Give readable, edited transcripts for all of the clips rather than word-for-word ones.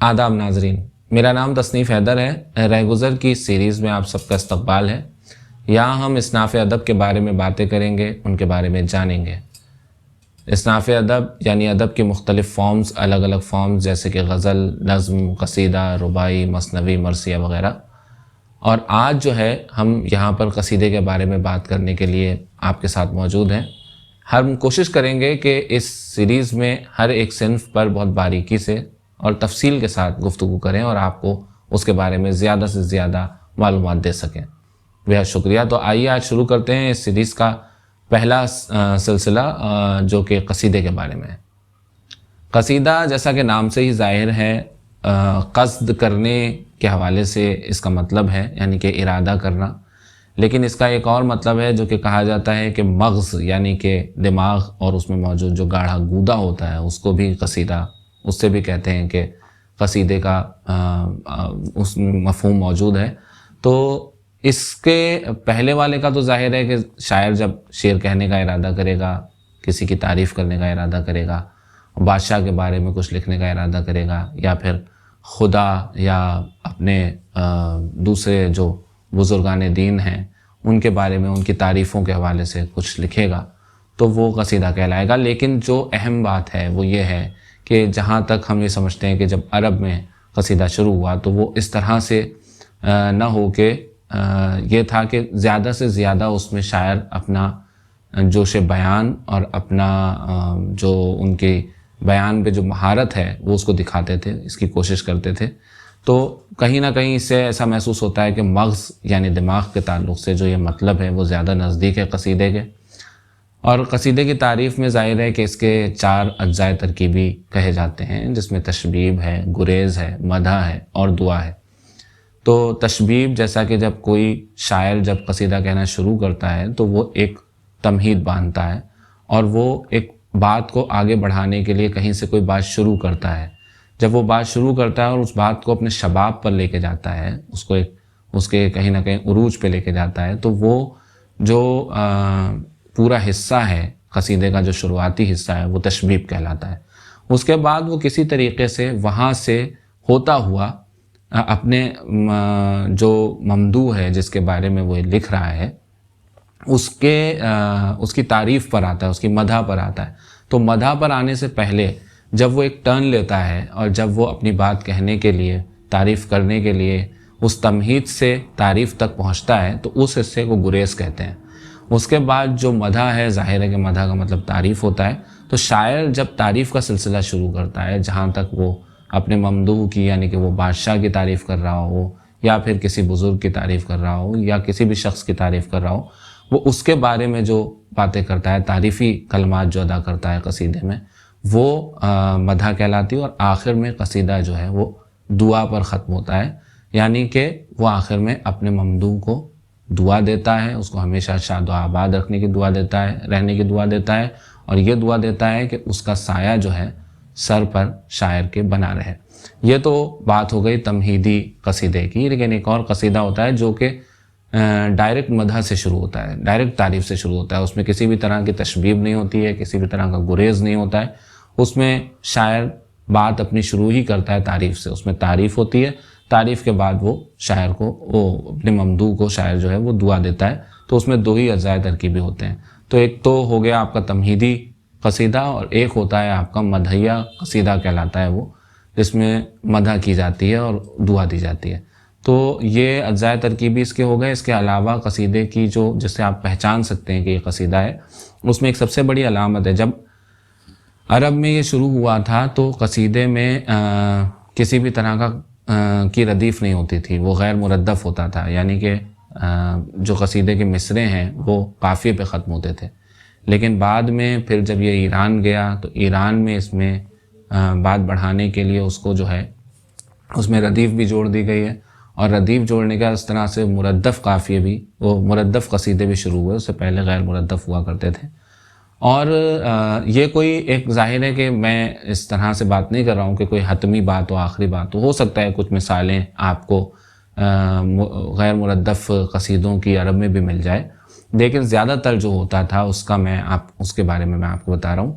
آداب ناظرین، میرا نام تصنیف حیدر ہے۔ رہ گزر کی سیریز میں آپ سب کا استقبال ہے۔ یہاں ہم اصناف ادب کے بارے میں باتیں کریں گے، ان کے بارے میں جانیں گے۔ اصناف ادب یعنی ادب کی مختلف فارمز، الگ الگ فارمز جیسے کہ غزل، نظم، قصیدہ، رباعی، مثنوی، مرثیہ وغیرہ۔ اور آج جو ہے ہم یہاں پر قصیدے کے بارے میں بات کرنے کے لیے آپ کے ساتھ موجود ہیں۔ ہم کوشش کریں گے کہ اس سیریز میں ہر ایک صنف پر بہت باریکی سے اور تفصیل کے ساتھ گفتگو کریں اور آپ کو اس کے بارے میں زیادہ سے زیادہ معلومات دے سکیں۔ بہت شکریہ۔ تو آئیے آج شروع کرتے ہیں اس سیریز کا پہلا سلسلہ جو کہ قصیدے کے بارے میں ہے۔ قصیدہ جیسا کہ نام سے ہی ظاہر ہے قصد کرنے کے حوالے سے اس کا مطلب ہے، یعنی کہ ارادہ کرنا، لیکن اس کا ایک اور مطلب ہے جو کہ کہا جاتا ہے کہ مغز یعنی کہ دماغ اور اس میں موجود جو گاڑھا گودا ہوتا ہے اس کو بھی قصیدہ، اس سے بھی کہتے ہیں کہ قصیدے کا اس مفہوم موجود ہے۔ تو اس کے پہلے والے کا تو ظاہر ہے کہ شاعر جب شعر کہنے کا ارادہ کرے گا، کسی کی تعریف کرنے کا ارادہ کرے گا، بادشاہ کے بارے میں کچھ لکھنے کا ارادہ کرے گا، یا پھر خدا یا اپنے دوسرے جو بزرگان دین ہیں ان کے بارے میں، ان کی تعریفوں کے حوالے سے کچھ لکھے گا، تو وہ قصیدہ کہلائے گا۔ لیکن جو اہم بات ہے وہ یہ ہے کہ جہاں تک ہم یہ سمجھتے ہیں کہ جب عرب میں قصیدہ شروع ہوا تو وہ اس طرح سے نہ ہو کہ یہ تھا کہ زیادہ سے زیادہ اس میں شاعر اپنا جوش بیان اور اپنا جو ان کے بیان پہ جو مہارت ہے وہ اس کو دکھاتے تھے، اس کی کوشش کرتے تھے۔ تو کہیں نہ کہیں اس سے ایسا محسوس ہوتا ہے کہ مغز یعنی دماغ کے تعلق سے جو یہ مطلب ہے وہ زیادہ نزدیک ہے قصیدے کے۔ اور قصیدے کی تعریف میں ظاہر ہے کہ اس کے 4 اجزاء ترکیبی کہے جاتے ہیں، جس میں تشبیب ہے، گریز ہے، مدح ہے اور دعا ہے۔ تو تشبیب جیسا کہ جب کوئی شاعر جب قصیدہ کہنا شروع کرتا ہے تو وہ ایک تمہید باندھتا ہے اور وہ ایک بات کو آگے بڑھانے کے لیے کہیں سے کوئی بات شروع کرتا ہے۔ جب وہ بات شروع کرتا ہے اور اس بات کو اپنے شباب پر لے کے جاتا ہے، اس کو اس کے کہیں نہ کہیں عروج پہ لے کے جاتا ہے، تو وہ جو پورا حصہ ہے قصیدے کا، جو شروعاتی حصہ ہے وہ تشبیب کہلاتا ہے۔ اس کے بعد وہ کسی طریقے سے وہاں سے ہوتا ہوا اپنے جو ممدوح ہے جس کے بارے میں وہ لکھ رہا ہے اس کی تعریف پر آتا ہے، اس کی مدح پر آتا ہے۔ تو مدح پر آنے سے پہلے جب وہ ایک ٹرن لیتا ہے اور جب وہ اپنی بات کہنے کے لیے، تعریف کرنے کے لیے اس تمہید سے تعریف تک پہنچتا ہے تو اس حصے کو گریز کہتے ہیں۔ اس کے بعد جو مدح ہے، ظاہر ہے کہ مدح کا مطلب تعریف ہوتا ہے، تو شاعر جب تعریف کا سلسلہ شروع کرتا ہے جہاں تک وہ اپنے ممدوح کی، یعنی کہ وہ بادشاہ کی تعریف کر رہا ہو یا پھر کسی بزرگ کی تعریف کر رہا ہو یا کسی بھی شخص کی تعریف کر رہا ہو، وہ اس کے بارے میں جو باتیں کرتا ہے، تعریفی کلمات جو ادا کرتا ہے قصیدے میں، وہ مدح کہلاتی ہے۔ اور آخر میں قصیدہ جو ہے وہ دعا پر ختم ہوتا ہے، یعنی کہ وہ آخر میں اپنے ممدوح کو دعا دیتا ہے، اس کو ہمیشہ شاد و آباد رکھنے کی دعا دیتا ہے، رہنے کی دعا دیتا ہے، اور یہ دعا دیتا ہے کہ اس کا سایہ جو ہے سر پر شاعر کے بنا رہے۔ یہ تو بات ہو گئی تمہیدی قصیدے کی، لیکن ایک اور قصیدہ ہوتا ہے جو کہ ڈائریکٹ مدح سے شروع ہوتا ہے، ڈائریکٹ تعریف سے شروع ہوتا ہے۔ اس میں کسی بھی طرح کی تشبیب نہیں ہوتی ہے، کسی بھی طرح کا گریز نہیں ہوتا ہے۔ اس میں شاعر بات اپنی شروع ہی کرتا ہے تعریف سے، اس میں تعریف ہوتی ہے، تعریف کے بعد وہ شاعر کو، وہ اپنے ممدوح کو شاعر جو ہے وہ دعا دیتا ہے۔ تو اس میں 2 ہی اجزاء ترکیبی ہوتے ہیں۔ تو ایک تو ہو گیا آپ کا تمہیدی قصیدہ اور ایک ہوتا ہے آپ کا مدحیہ قصیدہ کہلاتا ہے وہ، جس میں مدح کی جاتی ہے اور دعا دی جاتی ہے۔ تو یہ اجزاء ترکیبی اس کے ہو گئے۔ اس کے علاوہ قصیدے کی جو جس سے آپ پہچان سکتے ہیں کہ یہ قصیدہ ہے، اس میں ایک سب سے بڑی علامت ہے، جب عرب میں یہ شروع ہوا تھا تو قصیدے میں کسی بھی طرح کی ردیف نہیں ہوتی تھی، وہ غیر مردف ہوتا تھا، یعنی کہ جو قصیدے کے مصرعے ہیں وہ قافیے پہ ختم ہوتے تھے۔ لیکن بعد میں پھر جب یہ ایران گیا تو ایران میں اس میں بات بڑھانے کے لیے اس کو جو ہے اس میں ردیف بھی جوڑ دی گئی ہے، اور ردیف جوڑنے کا اس طرح سے مردف قافیے بھی، وہ مردف قصیدے بھی شروع ہوئے، اس سے پہلے غیر مردف ہوا کرتے تھے۔ اور یہ کوئی ایک ظاہر ہے کہ میں اس طرح سے بات نہیں کر رہا ہوں کہ کوئی حتمی بات ہو، آخری بات ہو سکتا ہے کچھ مثالیں آپ کو غیر مردف قصیدوں کی عرب میں بھی مل جائے، لیکن زیادہ تر جو ہوتا تھا اس کا اس کے بارے میں آپ کو بتا رہا ہوں۔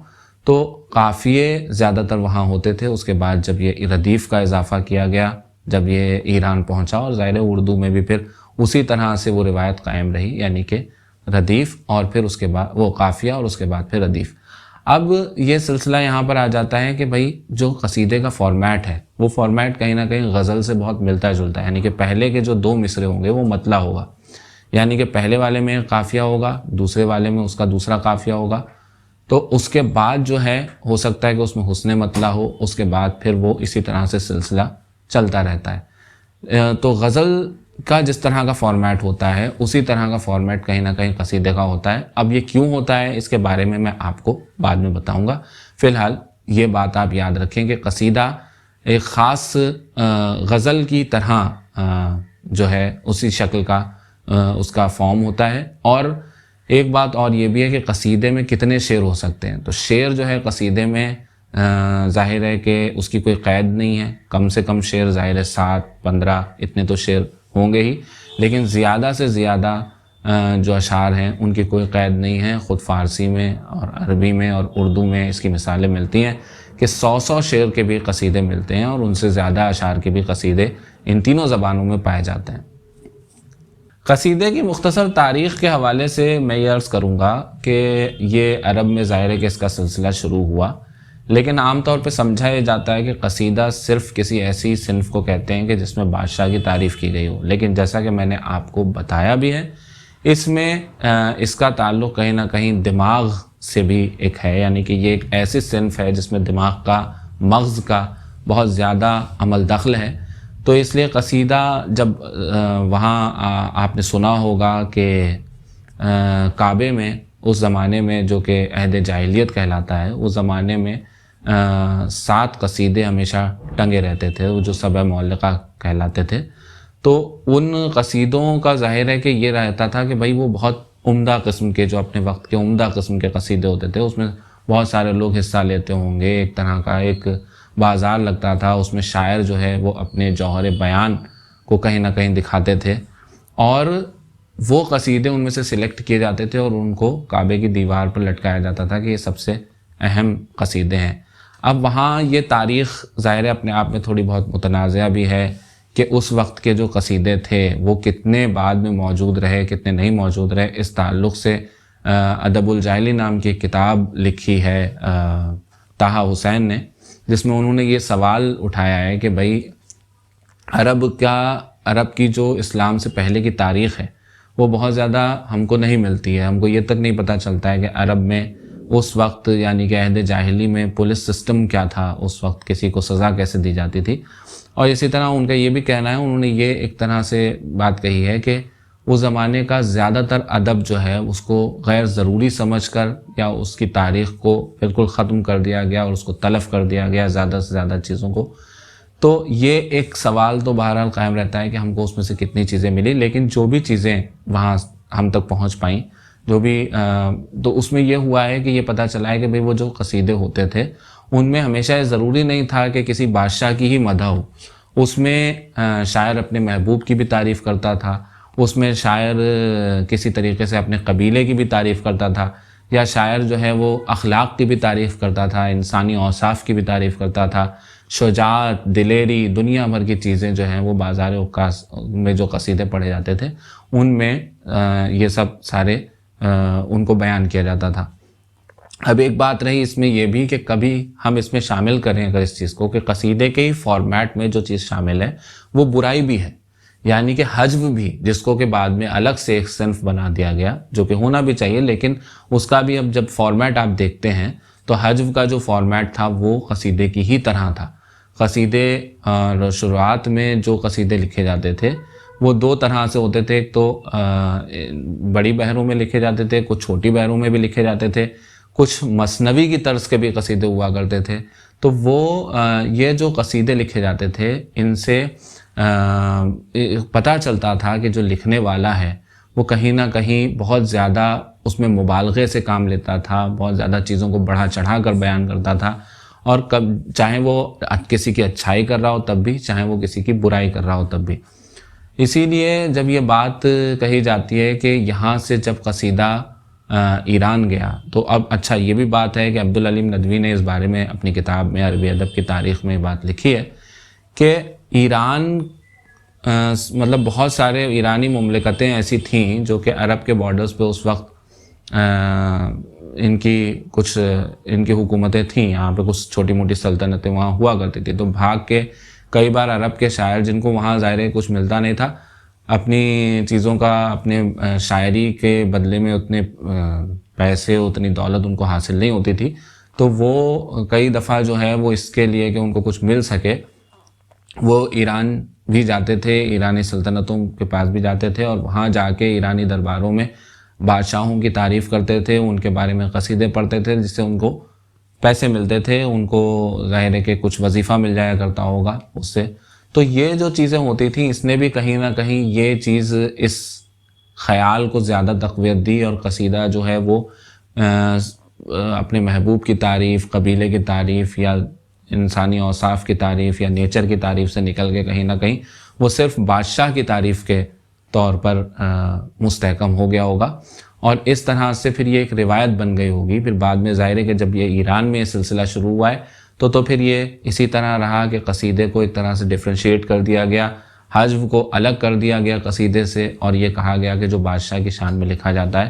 تو قافیے زیادہ تر وہاں ہوتے تھے. اس کے بعد جب یہ ردیف کا اضافہ کیا گیا، جب یہ ایران پہنچا، اور ظاہر اردو میں بھی پھر اسی طرح سے وہ روایت قائم رہی، یعنی کہ ردیف اور پھر اس کے بعد وہ قافیہ اور اس کے بعد پھر ردیف. اب یہ سلسلہ یہاں پر آ جاتا ہے کہ بھائی جو قصیدے کا فارمیٹ ہے وہ فارمیٹ کہیں نہ کہیں غزل سے بہت ملتا جلتا ہے. یعنی کہ پہلے کے جو 2 مصرے ہوں گے وہ مطلع ہوگا، یعنی کہ پہلے والے میں قافیہ ہوگا، دوسرے والے میں اس کا دوسرا قافیہ ہوگا. تو اس کے بعد جو ہے ہو سکتا ہے کہ اس میں حسن مطلع ہو، اس کے بعد پھر وہ اسی طرح سے سلسلہ چلتا رہتا ہے. تو غزل کا جس طرح کا فارمیٹ ہوتا ہے اسی طرح کا فارمیٹ کہیں نہ کہیں قصیدے کا ہوتا ہے. اب یہ کیوں ہوتا ہے اس کے بارے میں آپ کو بعد میں بتاؤں گا. فی الحال یہ بات آپ یاد رکھیں کہ قصیدہ ایک خاص غزل کی طرح جو ہے اسی شکل کا اس کا فارم ہوتا ہے. اور ایک بات اور یہ بھی ہے کہ قصیدے میں کتنے شعر ہو سکتے ہیں. تو شعر جو ہے قصیدے میں ظاہر ہے کہ اس کی کوئی قید نہیں ہے. کم سے کم شعر ظاہر ہے 7 15 اتنے تو شعر ہوں گے ہی، لیکن زیادہ سے زیادہ جو اشعار ہیں ان کی کوئی قید نہیں ہے. خود فارسی میں اور عربی میں اور اردو میں اس کی مثالیں ملتی ہیں کہ 100 شعر کے بھی قصیدے ملتے ہیں، اور ان سے زیادہ اشعار کے بھی قصیدے ان تینوں زبانوں میں پائے جاتے ہیں. قصیدے کی مختصر تاریخ کے حوالے سے میں یہ عرض کروں گا کہ یہ عرب میں ظاہر ہے کہ اس کا سلسلہ شروع ہوا، لیکن عام طور پہ سمجھا یہ جاتا ہے کہ قصیدہ صرف کسی ایسی صنف کو کہتے ہیں کہ جس میں بادشاہ کی تعریف کی گئی ہو. لیکن جیسا کہ میں نے آپ کو بتایا بھی ہے، اس میں اس کا تعلق کہیں نہ کہیں دماغ سے بھی ایک ہے. یعنی کہ یہ ایک ایسی صنف ہے جس میں دماغ کا، مغز کا بہت زیادہ عمل دخل ہے. تو اس لیے قصیدہ جب وہاں آپ نے سنا ہوگا کہ کعبے میں اس زمانے میں جو کہ عہد جاہلیت کہلاتا ہے، اس زمانے میں 7 قصیدے ہمیشہ ٹنگے رہتے تھے، وہ جو سبع معلقہ کہلاتے تھے. تو ان قصیدوں کا ظاہر ہے کہ یہ رہتا تھا کہ بھائی وہ بہت عمدہ قسم کے، جو اپنے وقت کے عمدہ قسم کے قصیدے ہوتے تھے. اس میں بہت سارے لوگ حصہ لیتے ہوں گے، ایک طرح کا ایک بازار لگتا تھا. اس میں شاعر جو ہے وہ اپنے جوہر بیان کو کہیں نہ کہیں دکھاتے تھے، اور وہ قصیدے ان میں سے سلیکٹ کیے جاتے تھے اور ان کو کعبے کی دیوار پر لٹکایا جاتا تھا کہ یہ سب سے اہم قصیدے ہیں. اب وہاں یہ تاریخ ظاہر ہے اپنے آپ میں تھوڑی بہت متنازعہ بھی ہے کہ اس وقت کے جو قصیدے تھے وہ کتنے بعد میں موجود رہے، کتنے نہیں موجود رہے. اس تعلق سے ادب الجاہلی نام کی ایک کتاب لکھی ہے طٰہٰ حسین نے، جس میں انہوں نے یہ سوال اٹھایا ہے کہ بھائی عرب کی جو اسلام سے پہلے کی تاریخ ہے وہ بہت زیادہ ہم کو نہیں ملتی ہے. ہم کو یہ تک نہیں پتہ چلتا ہے کہ عرب میں اس وقت یعنی کہ عہد جاہلی میں پولیس سسٹم کیا تھا، اس وقت کسی کو سزا کیسے دی جاتی تھی. اور اسی طرح ان کا یہ بھی کہنا ہے، انہوں نے یہ ایک طرح سے بات کہی ہے کہ اس زمانے کا زیادہ تر ادب جو ہے اس کو غیر ضروری سمجھ کر یا اس کی تاریخ کو بالکل ختم کر دیا گیا اور اس کو تلف کر دیا گیا زیادہ سے زیادہ چیزوں کو. تو یہ ایک سوال تو بہرحال قائم رہتا ہے کہ ہم کو اس میں سے کتنی چیزیں ملی، لیکن جو بھی چیزیں وہاں ہم تک پہنچ پائیں جو بھی تو اس میں یہ ہوا ہے کہ یہ پتہ چلا ہے کہ بھئی وہ جو قصیدے ہوتے تھے ان میں ہمیشہ یہ ضروری نہیں تھا کہ کسی بادشاہ کی ہی مدح ہو. اس میں شاعر اپنے محبوب کی بھی تعریف کرتا تھا، اس میں شاعر کسی طریقے سے اپنے قبیلے کی بھی تعریف کرتا تھا، یا شاعر جو ہے وہ اخلاق کی بھی تعریف کرتا تھا، انسانی اوصاف کی بھی تعریف کرتا تھا، شجاعت، دلیری، دنیا بھر کی چیزیں جو ہیں وہ بازار عکاظ میں جو قصیدے پڑھے جاتے تھے ان میں یہ سب سارے ان کو بیان کیا جاتا تھا. اب ایک بات رہی اس میں یہ بھی کہ کبھی ہم اس میں شامل کریں اگر اس چیز کو کہ قصیدے کے ہی فارمیٹ میں جو چیز شامل ہے وہ برائی بھی ہے، یعنی کہ حذف بھی، جس کو کہ بعد میں الگ سے ایک صنف بنا دیا گیا جو کہ ہونا بھی چاہیے، لیکن اس کا بھی اب جب فارمیٹ آپ دیکھتے ہیں تو حذف کا جو فارمیٹ تھا وہ قصیدے کی ہی طرح تھا. قصیدے شروعات میں جو قصیدے لکھے جاتے تھے وہ 2 طرح سے ہوتے تھے. ایک تو بڑی بحروں میں لکھے جاتے تھے، کچھ چھوٹی بحروں میں بھی لکھے جاتے تھے، کچھ مثنوی کی طرز کے بھی قصیدے ہوا کرتے تھے. تو وہ یہ جو قصیدے لکھے جاتے تھے ان سے پتہ چلتا تھا کہ جو لکھنے والا ہے وہ کہیں نہ کہیں بہت زیادہ اس میں مبالغے سے کام لیتا تھا، بہت زیادہ چیزوں کو بڑھا چڑھا کر بیان کرتا تھا، اور چاہے وہ کسی کی اچھائی کر رہا ہو تب بھی، چاہے وہ کسی کی برائی کر رہا ہو تب بھی. اسی لیے جب یہ بات کہی جاتی ہے کہ یہاں سے جب قصیدہ ایران گیا. تو اب اچھا یہ بھی بات ہے کہ عبدالعلیم ندوی نے اس بارے میں اپنی کتاب میں عربی ادب کی تاریخ میں بات لکھی ہے کہ ایران مطلب بہت سارے ایرانی مملکتیں ایسی تھیں جو کہ عرب کے بارڈرز پہ اس وقت ان کی حکومتیں تھیں. یہاں پہ کچھ چھوٹی موٹی سلطنتیں وہاں ہوا کرتی تھیں. تو بھاگ کے کئی بار عرب کے شاعر جن کو وہاں ظاہر کچھ ملتا نہیں تھا اپنی چیزوں کا اپنے شاعری کے بدلے میں اتنے پیسے اتنی دولت ان کو حاصل نہیں ہوتی تھی تو وہ کئی دفعہ جو ہے وہ اس کے لیے کہ ان کو کچھ مل سکے وہ ایران بھی جاتے تھے, ایرانی سلطنتوں کے پاس بھی جاتے تھے اور وہاں جا کے ایرانی درباروں میں بادشاہوں کی تعریف کرتے تھے, ان کے بارے میں قصیدے پڑھتے تھے جس سے ان کو پیسے ملتے تھے, ان کو ظاہر ہے کہ کچھ وظیفہ مل جایا کرتا ہوگا اس سے. تو یہ جو چیزیں ہوتی تھیں اس نے بھی کہیں نہ کہیں یہ چیز اس خیال کو زیادہ تقویت دی اور قصیدہ جو ہے وہ اپنے محبوب کی تعریف, قبیلے کی تعریف یا انسانی اوصاف کی تعریف یا نیچر کی تعریف سے نکل کے کہیں نہ کہیں وہ صرف بادشاہ کی تعریف کے طور پر مستحکم ہو گیا ہوگا اور اس طرح سے پھر یہ ایک روایت بن گئی ہوگی. پھر بعد میں ظاہر ہے کہ جب یہ ایران میں یہ سلسلہ شروع ہوا ہے تو پھر یہ اسی طرح رہا کہ قصیدے کو ایک طرح سے ڈفرینشیٹ کر دیا گیا, حذف کو الگ کر دیا گیا قصیدے سے اور یہ کہا گیا کہ جو بادشاہ کی شان میں لکھا جاتا ہے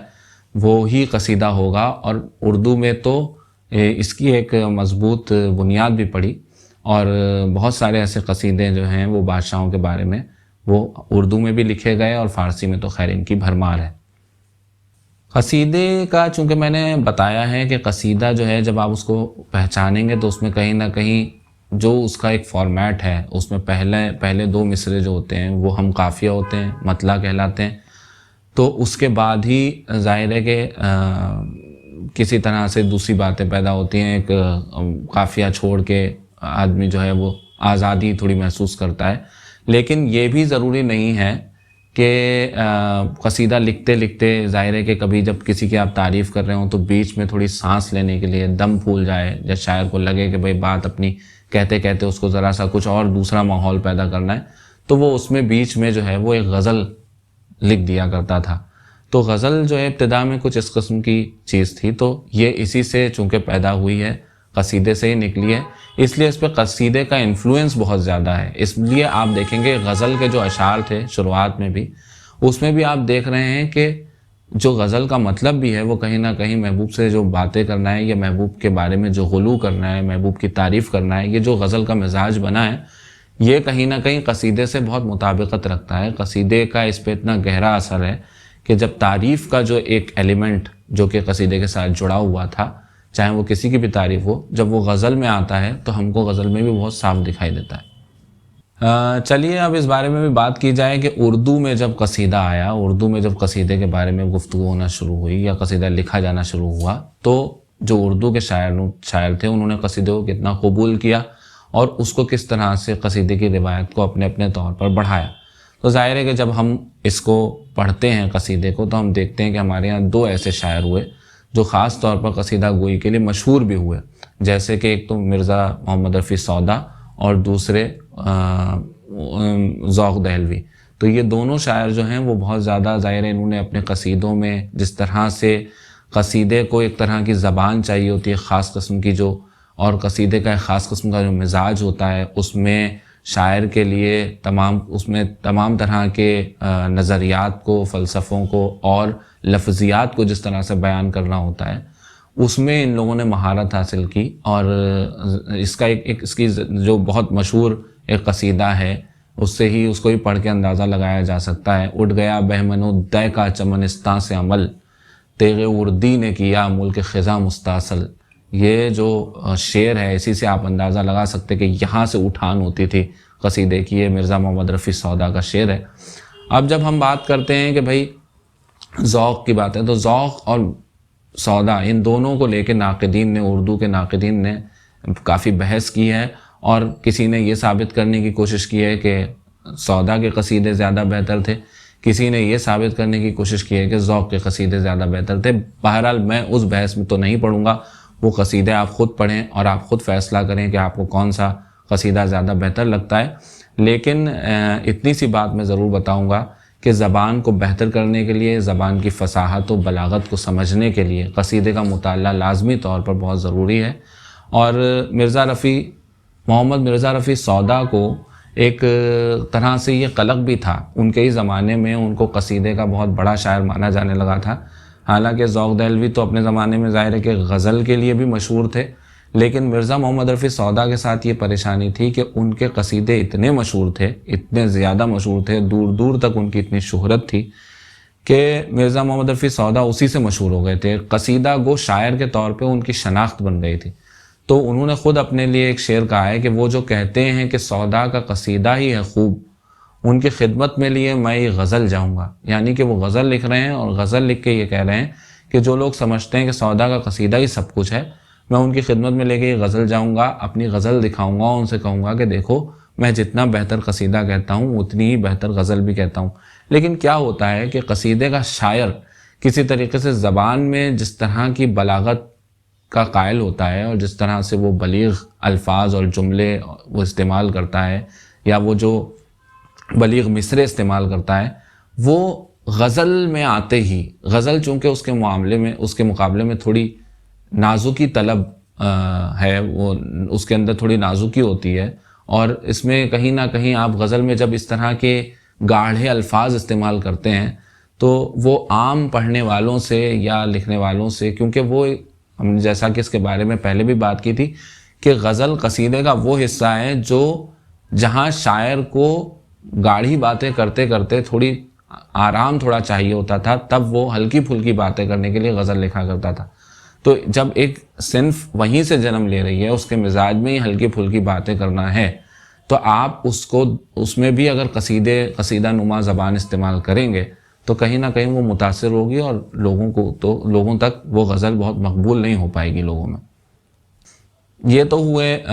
وہی قصیدہ ہوگا. اور اردو میں تو اس کی ایک مضبوط بنیاد بھی پڑی اور بہت سارے ایسے قصیدے جو ہیں وہ بادشاہوں کے بارے میں وہ اردو میں بھی لکھے گئے اور فارسی میں تو خیر ان کی بھرمار ہے. قصیدے کا چونکہ میں نے بتایا ہے کہ قصیدہ جو ہے جب آپ اس کو پہچانیں گے تو اس میں کہیں نہ کہیں جو اس کا ایک فارمیٹ ہے اس میں پہلے 2 مصرے جو ہوتے ہیں وہ ہم قافیہ ہوتے ہیں, مطلع کہلاتے ہیں. تو اس کے بعد ہی ظاہر ہے کہ کسی طرح سے دوسری باتیں پیدا ہوتی ہیں, ایک قافیہ چھوڑ کے آدمی جو ہے وہ آزادی تھوڑی محسوس کرتا ہے. لیکن یہ بھی ضروری نہیں ہے کہ قصیدہ لکھتے لکھتے ظاہر ہے کہ کبھی جب کسی کی آپ تعریف کر رہے ہوں تو بیچ میں تھوڑی سانس لینے کے لیے دم پھول جائے, جب شاعر کو لگے کہ بھئی بات اپنی کہتے کہتے اس کو ذرا سا کچھ اور دوسرا ماحول پیدا کرنا ہے تو وہ اس میں بیچ میں جو ہے وہ ایک غزل لکھ دیا کرتا تھا. تو غزل جو ہے ابتدا میں کچھ اس قسم کی چیز تھی تو یہ اسی سے چونکہ پیدا ہوئی ہے, قصیدے سے ہی نکلی ہے, اس لیے اس پہ قصیدے کا انفلوئنس بہت زیادہ ہے. اس لیے آپ دیکھیں گے غزل کے جو اشعار تھے شروعات میں بھی اس میں بھی آپ دیکھ رہے ہیں کہ جو غزل کا مطلب بھی ہے وہ کہیں نہ کہیں محبوب سے جو باتیں کرنا ہے یا محبوب کے بارے میں جو غلو کرنا ہے, محبوب کی تعریف کرنا ہے, یہ جو غزل کا مزاج بنا ہے یہ کہیں نہ کہیں قصیدے سے بہت مطابقت رکھتا ہے. قصیدے کا اس پہ اتنا گہرا اثر ہے کہ جب تعریف کا جو ایک ایلیمنٹ جو کہ قصیدے کے ساتھ جڑا ہوا تھا چاہے وہ کسی کی بھی تعریف ہو جب وہ غزل میں آتا ہے تو ہم کو غزل میں بھی بہت صاف دکھائی دیتا ہے. چلیے اب اس بارے میں بھی بات کی جائے کہ اردو میں جب قصیدہ آیا, اردو میں جب قصیدے کے بارے میں گفتگو ہونا شروع ہوئی یا قصیدہ لکھا جانا شروع ہوا تو جو اردو کے شاعر تھے انہوں نے قصیدے کو کتنا قبول کیا اور اس کو کس طرح سے قصیدے کی روایت کو اپنے اپنے طور پر بڑھایا. تو ظاہر ہے کہ جب ہم اس کو پڑھتے ہیں قصیدے کو تو ہم دیکھتے ہیں کہ ہمارے یہاں 2 ایسے شاعر ہوئے جو خاص طور پر قصیدہ گوئی کے لیے مشہور بھی ہوئے, جیسے کہ ایک تو مرزا محمد رفیع سودا اور دوسرے ذوق دہلوی. تو یہ دونوں شاعر جو ہیں وہ بہت زیادہ ظاہر ہے انہوں نے اپنے قصیدوں میں جس طرح سے قصیدے کو ایک طرح کی زبان چاہیے ہوتی ہے خاص قسم کی جو اور قصیدے کا ایک خاص قسم کا جو مزاج ہوتا ہے اس میں شاعر کے لیے تمام طرح کے نظریات کو, فلسفوں کو اور لفظیات کو جس طرح سے بیان کرنا ہوتا ہے اس میں ان لوگوں نے مہارت حاصل کی. اور اس کا اس کی جو بہت مشہور ایک قصیدہ ہے اس سے ہی اس کو ہی پڑھ کے اندازہ لگایا جا سکتا ہے. اٹھ گیا بہمن و دے کا چمنستاں سے عمل, تیغ اردی نے کیا ملک خزاں مستاصل. یہ جو شعر ہے اسی سے آپ اندازہ لگا سکتے کہ یہاں سے اٹھان ہوتی تھی قصیدے کی. یہ مرزا محمد رفیع سودا کا شعر ہے. اب جب ہم بات کرتے ہیں کہ بھائی ذوق کی بات ہے تو ذوق اور سودا ان دونوں کو لے کے ناقدین نے, اردو کے ناقدین نے کافی بحث کی ہے اور کسی نے یہ ثابت کرنے کی کوشش کی ہے کہ سودا کے قصیدے زیادہ بہتر تھے, کسی نے یہ ثابت کرنے کی کوشش کی ہے کہ ذوق کے قصیدے زیادہ بہتر تھے. بہرحال میں اس بحث میں تو نہیں پڑھوں گا, وہ قصیدے آپ خود پڑھیں اور آپ خود فیصلہ کریں کہ آپ کو کون سا قصیدہ زیادہ بہتر لگتا ہے. لیکن اتنی سی بات میں ضرور بتاؤں گا کہ زبان کو بہتر کرنے کے لیے، زبان کی فصاحت و بلاغت کو سمجھنے کے لیے قصیدے کا مطالعہ لازمی طور پر بہت ضروری ہے۔ اور محمد مرزا رفیع سودا کو ایک طرح سے یہ قلق بھی تھا، ان کے ہی زمانے میں ان کو قصیدے کا بہت بڑا شاعر مانا جانے لگا تھا۔ حالانکہ ذوق دہلوی تو اپنے زمانے میں ظاہر ہے کہ غزل کے لیے بھی مشہور تھے، لیکن مرزا محمد رفیع سودا کے ساتھ یہ پریشانی تھی کہ ان کے قصیدے اتنے مشہور تھے، اتنے زیادہ مشہور تھے، دور دور تک ان کی اتنی شہرت تھی کہ مرزا محمد رفیع سودا اسی سے مشہور ہو گئے تھے، قصیدہ گو شاعر کے طور پہ ان کی شناخت بن گئی تھی۔ تو انہوں نے خود اپنے لیے ایک شعر کہا ہے کہ وہ جو کہتے ہیں کہ سودا کا قصیدہ ہی ہے خوب، ان کی خدمت میں لیے میں یہ غزل جاؤں گا، یعنی کہ وہ غزل لکھ رہے ہیں اور غزل لکھ کے یہ کہہ رہے ہیں کہ جو لوگ سمجھتے ہیں کہ سودا کا قصیدہ ہی سب کچھ ہے، میں ان کی خدمت میں لے کے یہ غزل جاؤں گا، اپنی غزل دکھاؤں گا، ان سے کہوں گا کہ دیکھو میں جتنا بہتر قصیدہ کہتا ہوں اتنی ہی بہتر غزل بھی کہتا ہوں۔ لیکن کیا ہوتا ہے کہ قصیدے کا شاعر کسی طریقے سے زبان میں جس طرح کی بلاغت کا قائل ہوتا ہے اور جس طرح سے وہ بلیغ الفاظ اور جملے وہ استعمال کرتا ہے، یا وہ جو بلیغ مصرے استعمال کرتا ہے، وہ غزل میں آتے ہی، غزل چونکہ اس کے مقابلے میں تھوڑی نازکی طلب ہے، وہ اس کے اندر تھوڑی نازکی ہوتی ہے، اور اس میں کہیں نہ کہیں آپ غزل میں جب اس طرح کے گاڑھے الفاظ استعمال کرتے ہیں تو وہ عام پڑھنے والوں سے یا لکھنے والوں سے، کیونکہ وہ ہم نے جیسا کہ اس کے بارے میں پہلے بھی بات کی تھی کہ غزل قصیدے کا وہ حصہ ہے جو جہاں شاعر کو گاڑھی باتیں کرتے کرتے تھوڑی آرام تھوڑا چاہیے ہوتا تھا، تب وہ ہلکی پھلکی باتیں کرنے کے لیے غزل لکھا کرتا تھا۔ تو جب ایک صنف وہیں سے جنم لے رہی ہے، اس کے مزاج میں ہی ہلکی پھلکی باتیں کرنا ہے، تو آپ اس میں بھی اگر قصیدہ نما زبان استعمال کریں گے تو کہیں نہ کہیں وہ متاثر ہوگی، اور لوگوں تک وہ غزل بہت مقبول نہیں ہو پائے گی لوگوں میں۔ یہ تو ہوئے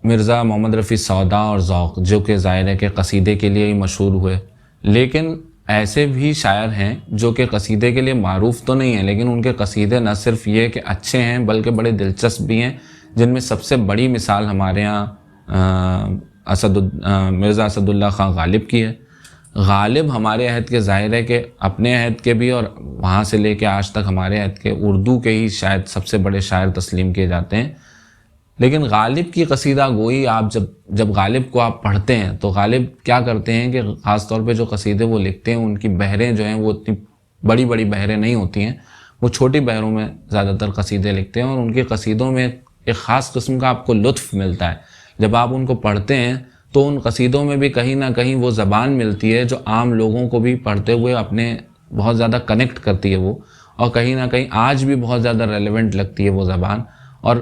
مرزا محمد رفیع سودا اور ذوق، جو کہ ظاہر ہے کہ قصیدے کے لیے ہی مشہور ہوئے، لیکن ایسے بھی شاعر ہیں جو کہ قصیدے کے لیے معروف تو نہیں ہیں، لیکن ان کے قصیدے نہ صرف یہ کہ اچھے ہیں بلکہ بڑے دلچسپ بھی ہیں، جن میں سب سے بڑی مثال ہمارے ہاں مرزا اسد اللہ خان غالب کی ہے۔ غالب ہمارے عہد کے، ظاہر ہے کہ اپنے عہد کے بھی اور وہاں سے لے کے آج تک ہمارے عہد کے اردو کے ہی شاید سب سے بڑے شاعر تسلیم کیے جاتے ہیں، لیکن غالب کی قصیدہ گوئی آپ جب غالب کو آپ پڑھتے ہیں تو غالب کیا کرتے ہیں کہ خاص طور پہ جو قصیدے وہ لکھتے ہیں ان کی بحریں جو ہیں وہ اتنی بڑی بڑی بحریں نہیں ہوتی ہیں، وہ چھوٹی بحروں میں زیادہ تر قصیدے لکھتے ہیں، اور ان کے قصیدوں میں ایک خاص قسم کا آپ کو لطف ملتا ہے جب آپ ان کو پڑھتے ہیں، تو ان قصیدوں میں بھی کہیں نہ کہیں وہ زبان ملتی ہے جو عام لوگوں کو بھی پڑھتے ہوئے اپنے بہت زیادہ کنیکٹ کرتی ہے وہ، اور کہیں نہ کہیں آج بھی بہت زیادہ ریلیونٹ لگتی ہے وہ زبان، اور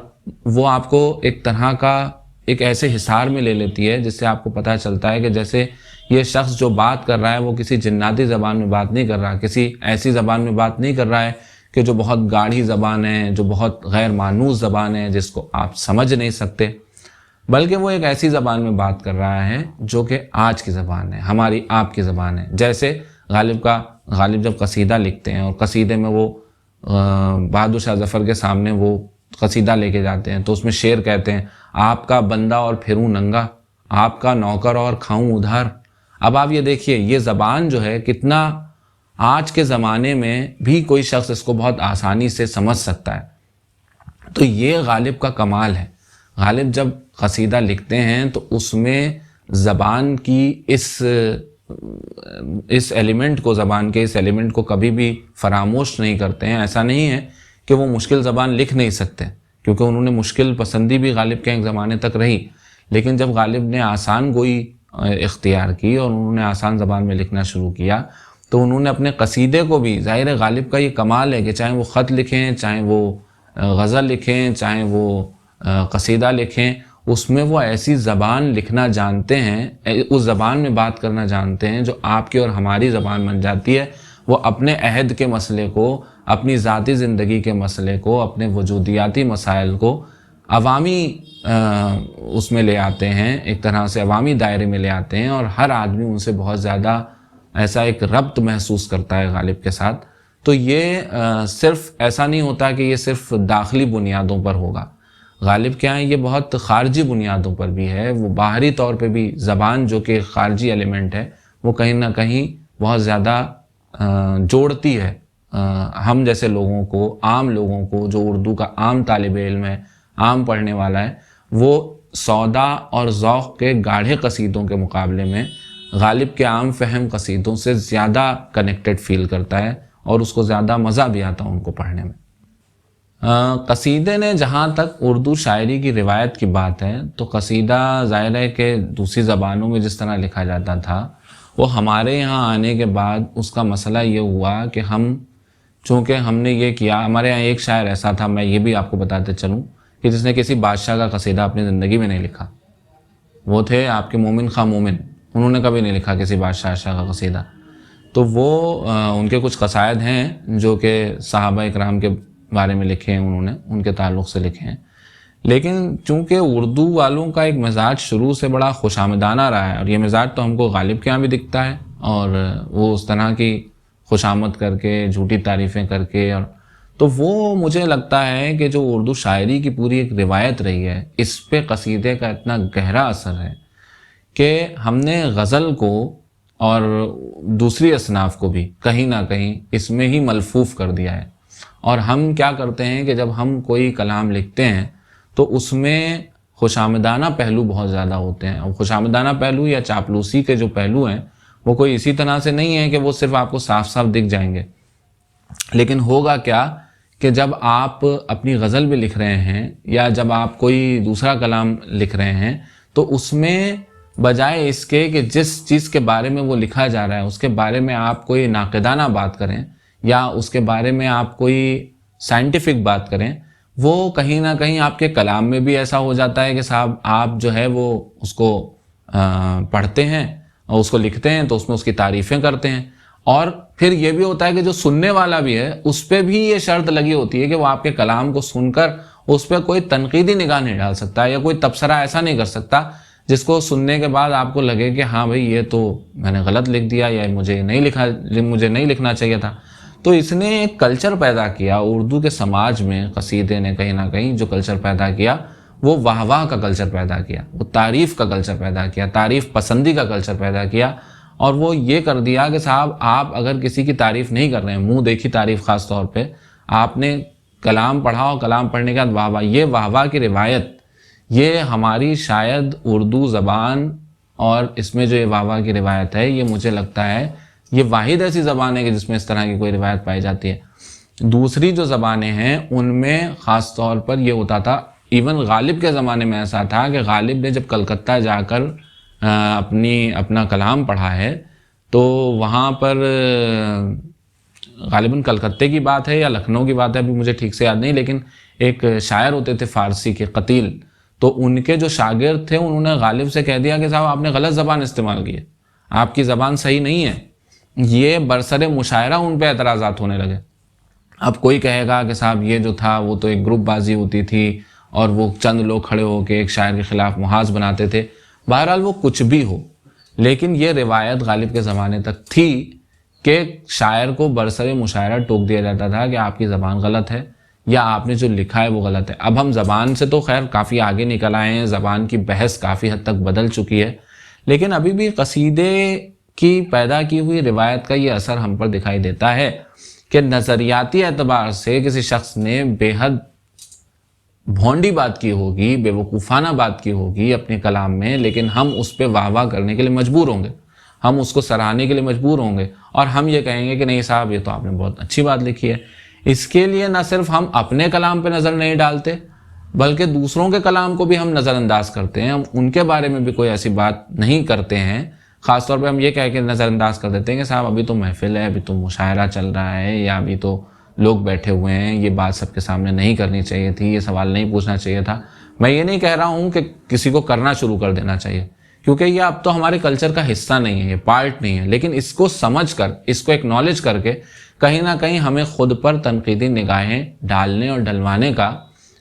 وہ آپ کو ایک طرح کا ایک ایسے حصار میں لے لیتی ہے جس سے آپ کو پتہ چلتا ہے کہ جیسے یہ شخص جو بات کر رہا ہے وہ کسی جناتی زبان میں بات نہیں کر رہا، کسی ایسی زبان میں بات نہیں کر رہا ہے کہ جو بہت گاڑھی زبان ہے، جو بہت غیر مانوس زبان ہے جس کو آپ سمجھ نہیں سکتے، بلکہ وہ ایک ایسی زبان میں بات کر رہا ہے جو کہ آج کی زبان ہے، ہماری آپ کی زبان ہے۔ جیسے غالب جب قصیدہ لکھتے ہیں اور قصیدے میں وہ بہادر شاہ ظفر کے سامنے وہ قصیدہ لے کے جاتے ہیں تو اس میں شعر کہتے ہیں، آپ کا بندہ اور پھروں ننگا، آپ کا نوکر اور کھاؤں ادھار۔ اب آپ یہ دیکھیے یہ زبان جو ہے کتنا آج کے زمانے میں بھی کوئی شخص اس کو بہت آسانی سے سمجھ سکتا ہے، تو یہ غالب کا کمال ہے۔ غالب جب قصیدہ لکھتے ہیں تو اس میں زبان کی اس ایلیمنٹ کو، زبان کے اس ایلیمنٹ کو کبھی بھی فراموش نہیں کرتے ہیں۔ ایسا نہیں ہے کہ وہ مشکل زبان لکھ نہیں سکتے، کیونکہ انہوں نے مشکل پسندی بھی غالب کے ایک زمانے تک رہی، لیکن جب غالب نے آسان گوئی اختیار کی اور انہوں نے آسان زبان میں لکھنا شروع کیا تو انہوں نے اپنے قصیدے کو بھی، ظاہر ہے غالب کا یہ کمال ہے کہ چاہے وہ خط لکھیں، چاہے وہ غزل لکھیں، چاہے وہ قصیدہ لکھیں، اس میں وہ ایسی زبان لکھنا جانتے ہیں، اس زبان میں بات کرنا جانتے ہیں جو آپ کی اور ہماری زبان بن جاتی ہے۔ وہ اپنے عہد کے مسئلے کو، اپنی ذاتی زندگی کے مسئلے کو، اپنے وجودیاتی مسائل کو عوامی اس میں لے آتے ہیں، ایک طرح سے عوامی دائرے میں لے آتے ہیں، اور ہر آدمی ان سے بہت زیادہ ایسا ایک ربط محسوس کرتا ہے غالب کے ساتھ۔ تو یہ صرف ایسا نہیں ہوتا کہ یہ صرف داخلی بنیادوں پر ہوگا، غالب کیا ہے یہ بہت خارجی بنیادوں پر بھی ہے، وہ باہری طور پہ بھی زبان جو کہ خارجی ایلیمنٹ ہے وہ کہیں نہ کہیں بہت زیادہ جوڑتی ہے ہم جیسے لوگوں کو، عام لوگوں کو، جو اردو کا عام طالب علم ہے، عام پڑھنے والا ہے، وہ سودا اور ذوق کے گاڑھے قصیدوں کے مقابلے میں غالب کے عام فہم قصیدوں سے زیادہ کنیکٹڈ فیل کرتا ہے اور اس کو زیادہ مزہ بھی آتا ہے ان کو پڑھنے میں۔ قصیدے نے، جہاں تک اردو شاعری کی روایت کی بات ہے، تو قصیدہ ظاہر ہے کہ دوسری زبانوں میں جس طرح لکھا جاتا تھا، وہ ہمارے یہاں آنے کے بعد اس کا مسئلہ یہ ہوا کہ چونکہ ہم نے یہ کیا، ہمارے یہاں ایک شاعر ایسا تھا، میں یہ بھی آپ کو بتاتے چلوں، کہ جس نے کسی بادشاہ کا قصیدہ اپنی زندگی میں نہیں لکھا۔ وہ تھے آپ کے مومن خواہ مومن، انہوں نے کبھی نہیں لکھا کسی بادشاہ کا قصیدہ۔ تو وہ ان کے کچھ قصائد ہیں جو کہ صحابہ اکرام کے بارے میں لکھے ہیں، انہوں نے ان کے تعلق سے لکھے ہیں، لیکن چونکہ اردو والوں کا ایک مزاج شروع سے بڑا خوش آمدانہ رہا ہے، اور یہ مزاج تو ہم کو غالب کے یہاں بھی دکھتا ہے، اور وہ اس طرح کی خوش آمد کر کے، جھوٹی تعریفیں کر کے، اور تو وہ مجھے لگتا ہے کہ جو اردو شاعری کی پوری ایک روایت رہی ہے، اس پہ قصیدے کا اتنا گہرا اثر ہے کہ ہم نے غزل کو اور دوسری اصناف کو بھی کہیں نہ کہیں اس میں ہی ملفوف کر دیا ہے۔ اور ہم کیا کرتے ہیں کہ جب ہم کوئی کلام لکھتے ہیں تو اس میں خوش آمدانہ پہلو بہت زیادہ ہوتے ہیں، اور خوش آمدانہ پہلو یا چاپلوسی کے جو پہلو ہیں وہ کوئی اسی طرح سے نہیں ہے کہ وہ صرف آپ کو صاف صاف دکھ جائیں گے، لیکن ہوگا کیا کہ جب آپ اپنی غزل بھی لکھ رہے ہیں یا جب آپ کوئی دوسرا کلام لکھ رہے ہیں تو اس میں بجائے اس کے کہ جس چیز کے بارے میں وہ لکھا جا رہا ہے اس کے بارے میں آپ کوئی ناقدانہ بات کریں یا اس کے بارے میں آپ کوئی سائنٹیفک بات کریں، وہ کہیں نہ کہیں آپ کے کلام میں بھی ایسا ہو جاتا ہے کہ صاحب آپ جو ہے وہ اس کو پڑھتے ہیں اور اس کو لکھتے ہیں تو اس میں اس کی تعریفیں کرتے ہیں، اور پھر یہ بھی ہوتا ہے کہ جو سننے والا بھی ہے اس پہ بھی یہ شرط لگی ہوتی ہے کہ وہ آپ کے کلام کو سن کر اس پہ کوئی تنقیدی نگاہ نہیں ڈال سکتا یا کوئی تبصرہ ایسا نہیں کر سکتا جس کو سننے کے بعد آپ کو لگے کہ ہاں بھئی یہ تو میں نے غلط لکھ دیا یا مجھے نہیں لکھنا چاہیے تھا۔ تو اس نے ایک کلچر پیدا کیا اردو کے سماج میں، قصیدے نے کہیں نہ کہیں جو کلچر پیدا کیا وہ واہ واہ کا کلچر پیدا کیا، وہ تعریف کا کلچر پیدا کیا، تعریف پسندی کا کلچر پیدا کیا، اور وہ یہ کر دیا کہ صاحب آپ اگر کسی کی تعریف نہیں کر رہے ہیں، منہ دیکھی تعریف خاص طور پہ، آپ نے کلام پڑھا اور کلام پڑھنے کے بعد واہ واہ، یہ واہ واہ کی روایت، یہ ہماری شاید اردو زبان اور اس میں جو یہ واہ واہ کی روایت ہے، یہ مجھے لگتا ہے یہ واحد ایسی زبان ہے کہ جس میں اس طرح کی کوئی روایت پائی جاتی ہے۔ دوسری جو زبانیں ہیں ان میں خاص طور پر یہ ہوتا تھا، ایون غالب کے زمانے میں ایسا تھا کہ غالب نے جب کلکتہ جا کر اپنا کلام پڑھا ہے تو وہاں پر غالباً کلکتے کی بات ہے یا لکھنؤ کی بات ہے، ابھی مجھے ٹھیک سے یاد نہیں، لیکن ایک شاعر ہوتے تھے فارسی کے قتیل، تو ان کے جو شاگرد تھے انہوں نے غالب سے کہہ دیا کہ صاحب آپ نے غلط زبان استعمال کی ہے، آپ کی زبان صحیح نہیں ہے۔ یہ برسر مشاعرہ ان پہ اعتراضات ہونے لگے۔ اب کوئی کہے گا کہ صاحب یہ جو تھا وہ تو ایک گروپ بازی ہوتی تھی اور وہ چند لوگ کھڑے ہو کے ایک شاعر کے خلاف محاذ بناتے تھے، بہرحال وہ کچھ بھی ہو، لیکن یہ روایت غالب کے زمانے تک تھی کہ شاعر کو برسر مشاعرہ ٹوک دیا جاتا تھا کہ آپ کی زبان غلط ہے یا آپ نے جو لکھا ہے وہ غلط ہے۔ اب ہم زبان سے تو خیر کافی آگے نکل آئے ہیں، زبان کی بحث کافی حد تک بدل چکی ہے، لیکن ابھی بھی قصیدے کی پیدا کی ہوئی روایت کا یہ اثر ہم پر دکھائی دیتا ہے کہ نظریاتی اعتبار سے کسی شخص نے بے حد بھونڈی بات کی ہوگی، بے وقوفانہ بات کی ہوگی اپنے کلام میں، لیکن ہم اس پہ واہ واہ کرنے کے لیے مجبور ہوں گے، ہم اس کو سراہنے کے لیے مجبور ہوں گے، اور ہم یہ کہیں گے کہ نہیں صاحب یہ تو آپ نے بہت اچھی بات لکھی ہے۔ اس کے لیے نہ صرف ہم اپنے کلام پہ نظر نہیں ڈالتے بلکہ دوسروں کے کلام کو بھی ہم نظر انداز کرتے ہیں، ہم ان کے بارے میں بھی کوئی ایسی بات نہیں کرتے ہیں، خاص طور پہ ہم یہ کہہ کے نظر انداز کر دیتے ہیں کہ صاحب ابھی تو محفل ہے، ابھی تو مشاعرہ چل رہا ہے، یا ابھی تو لوگ بیٹھے ہوئے ہیں، یہ بات سب کے سامنے نہیں کرنی چاہیے تھی، یہ سوال نہیں پوچھنا چاہیے تھا۔ میں یہ نہیں کہہ رہا ہوں کہ کسی کو کرنا شروع کر دینا چاہیے، کیونکہ یہ اب تو ہمارے کلچر کا حصہ نہیں ہے، یہ پارٹ نہیں ہے، لیکن اس کو سمجھ کر، اس کو ایکنالج کر کے کہیں نہ کہیں ہمیں خود پر تنقیدی نگاہیں ڈالنے اور ڈلوانے کا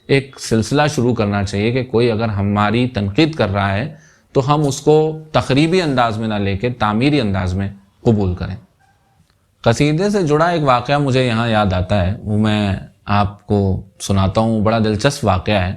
ایک سلسلہ شروع کرنا چاہیے کہ کوئی اگر ہماری تنقید کر رہا ہے تو ہم اس کو تخریبی انداز میں نہ لے کے تعمیری انداز میں قبول کریں۔ قصیدے سے جڑا ایک واقعہ مجھے یہاں یاد آتا ہے، وہ میں آپ کو سناتا ہوں، بڑا دلچسپ واقعہ ہے۔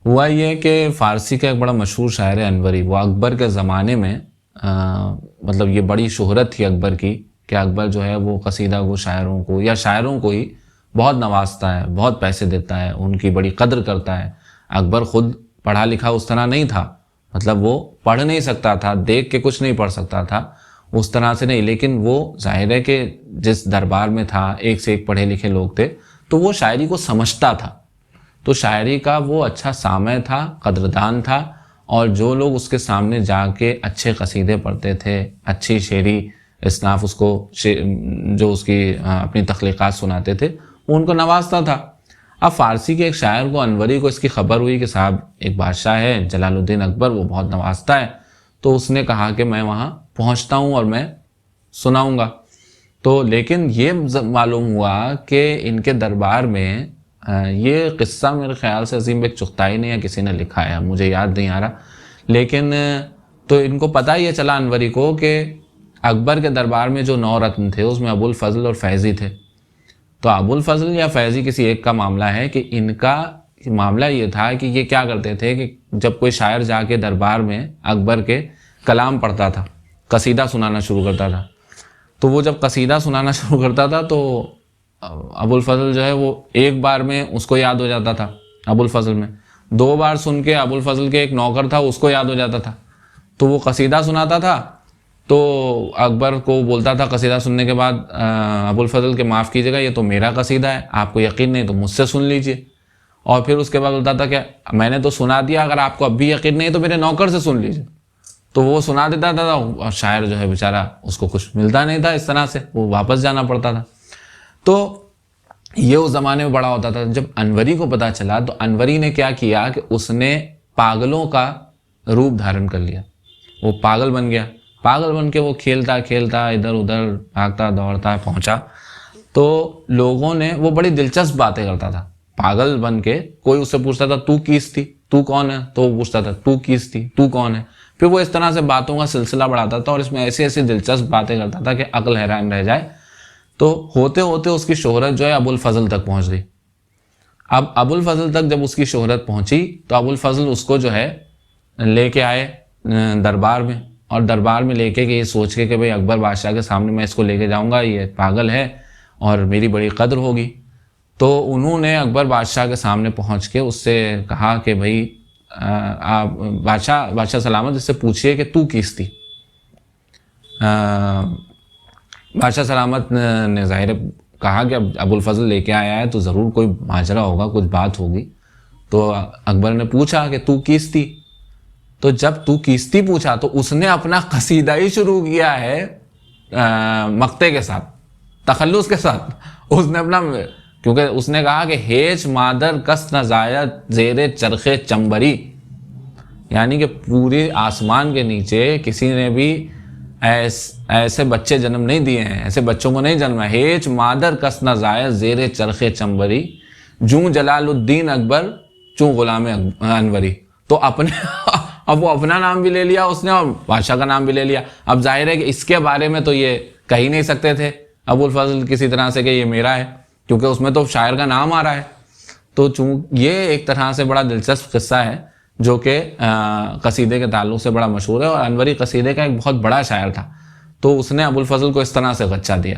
ہوا یہ کہ فارسی کا ایک بڑا مشہور شاعر ہے انوری، وہ اکبر کے زمانے میں مطلب یہ بڑی شہرت تھی اکبر کی کہ اکبر جو ہے وہ قصیدہ گو شاعروں کو یا شاعروں کو ہی بہت نوازتا ہے، بہت پیسے دیتا ہے، ان کی بڑی قدر کرتا ہے۔ اکبر خود پڑھا لکھا اس طرح نہیں تھا، مطلب وہ پڑھ نہیں سکتا تھا، دیکھ کے کچھ نہیں پڑھ سکتا تھا اس طرح سے نہیں، لیکن وہ ظاہر ہے کہ جس دربار میں تھا ایک سے ایک پڑھے لکھے لوگ تھے تو وہ شاعری کو سمجھتا تھا، تو شاعری کا وہ اچھا سامع تھا، قدردان تھا، اور جو لوگ اس کے سامنے جا کے اچھے قصیدے پڑھتے تھے، اچھی شعری اصناف اس کو جو اس کی اپنی تخلیقات سناتے تھے وہ ان کو نوازتا تھا۔ اب فارسی کے ایک شاعر کو، انوری کو، اس کی خبر ہوئی کہ صاحب ایک بادشاہ ہے جلال الدین اکبر، وہ بہت نوازتا ہے، تو اس نے کہا کہ میں وہاں پہنچتا ہوں اور میں سناؤں گا۔ تو لیکن یہ معلوم ہوا کہ ان کے دربار میں یہ قصہ میرے خیال سے عظیم بیگ چغتائی نے یا کسی نے لکھا ہے، مجھے یاد نہیں آ رہا، لیکن تو ان کو پتہ یہ چلا انوری کو کہ اکبر کے دربار میں جو 9 رتن تھے اس میں ابو الفضل اور فیضی تھے، تو ابو الفضل یا فیضی کسی ایک کا معاملہ ہے کہ ان کا معاملہ یہ تھا کہ یہ کیا کرتے تھے کہ جب کوئی شاعر جا کے دربار میں اکبر کے کلام پڑھتا تھا، قصیدہ سنانا شروع کرتا تھا، تو وہ جب قصیدہ سنانا شروع کرتا تھا تو ابو الفضل جو ہے وہ ایک بار میں اس کو یاد ہو جاتا تھا، ابو الفضل میں 2 بار سن کے ابو الفضل کے ایک نوکر تھا اس کو یاد ہو جاتا تھا، تو وہ قصیدہ سناتا تھا تو اکبر کو بولتا تھا قصیدہ سننے کے بعد ابو الفضل کے معاف کیجیے گا یہ تو میرا قصیدہ ہے، آپ کو یقین نہیں تو مجھ سے سن لیجئے، اور پھر اس کے بعد بولتا تھا کہ میں نے تو سنا دیا، اگر آپ کو اب بھی یقین نہیں تو میرے نوکر سے سن لیجئے، تو وہ سنا دیتا تھا، اور شاعر جو ہے بیچارہ اس کو کچھ ملتا نہیں تھا، اس طرح سے وہ واپس جانا پڑتا تھا۔ تو یہ اس زمانے میں بڑا ہوتا تھا۔ جب انوری کو پتہ چلا تو انوری نے کیا کیا کہ اس نے پاگلوں کا روپ دھارن کر لیا، وہ پاگل بن گیا، پاگل بن کے وہ کھیلتا کھیلتا ادھر ادھر بھاگتا دوڑتا پہنچا، تو لوگوں نے، وہ بڑی دلچسپ باتیں کرتا تھا پاگل بن کے، کوئی اس سے پوچھتا تھا تو کیس تھی، تو کون ہے، تو وہ پوچھتا تھا تو کیس تھی، تو کون ہے، پھر وہ اس طرح سے باتوں کا سلسلہ بڑھاتا تھا اور اس میں ایسی ایسی دلچسپ باتیں کرتا تھا کہ عقل حیران رہ جائے۔ تو ہوتے ہوتے اس کی شہرت جو ہے ابو الفضل تک پہنچ گئی۔ اب ابو الفضل تک جب اس کی شہرت پہنچی تو ابو الفضل اس کو جو ہے لے کے آئے دربار میں، اور دربار میں لے کے کہ یہ سوچ کے کہ بھئی اکبر بادشاہ کے سامنے میں اس کو لے کے جاؤں گا، یہ پاگل ہے اور میری بڑی قدر ہوگی، تو انہوں نے اکبر بادشاہ کے سامنے پہنچ کے اس سے کہا کہ بھئی آپ بادشاہ سلامت اس سے پوچھئے کہ تو کس تھی۔ بادشاہ سلامت نے ظاہر کہا کہ اب ابو الفضل لے کے آیا ہے تو ضرور کوئی ماجرا ہوگا، کچھ بات ہوگی، تو اکبر نے پوچھا کہ تو کس تھی، تو جب تو کیستی پوچھا تو اس نے اپنا قصیدہ ہی شروع کیا ہے مقطع کے ساتھ، تخلص کے ساتھ، اس نے اپنا، کیونکہ اس نے کہا کہ ہیچ مادر کس نہ زاید زیر چرخ چمبری، یعنی کہ پوری آسمان کے نیچے کسی نے بھی ایسے بچے جنم نہیں دیے ہیں، ایسے بچوں کو نہیں جنما، ہیچ مادر کس نہ زاید زیر چرخ چمبری، جوں جلال الدین اکبر چوں غلام انوری، تو اپنے اب وہ اپنا نام بھی لے لیا اس نے اور بادشاہ کا نام بھی لے لیا۔ اب ظاہر ہے کہ اس کے بارے میں تو یہ کہہ نہیں سکتے تھے ابو الفضل کسی طرح سے کہ یہ میرا ہے، کیونکہ اس میں تو شاعر کا نام آ رہا ہے۔ تو یہ ایک طرح سے بڑا دلچسپ قصہ ہے جو کہ قصیدے کے تعلق سے بڑا مشہور ہے، اور انوری قصیدے کا ایک بہت بڑا شاعر تھا، تو اس نے ابو الفضل کو اس طرح سے غچہ دیا۔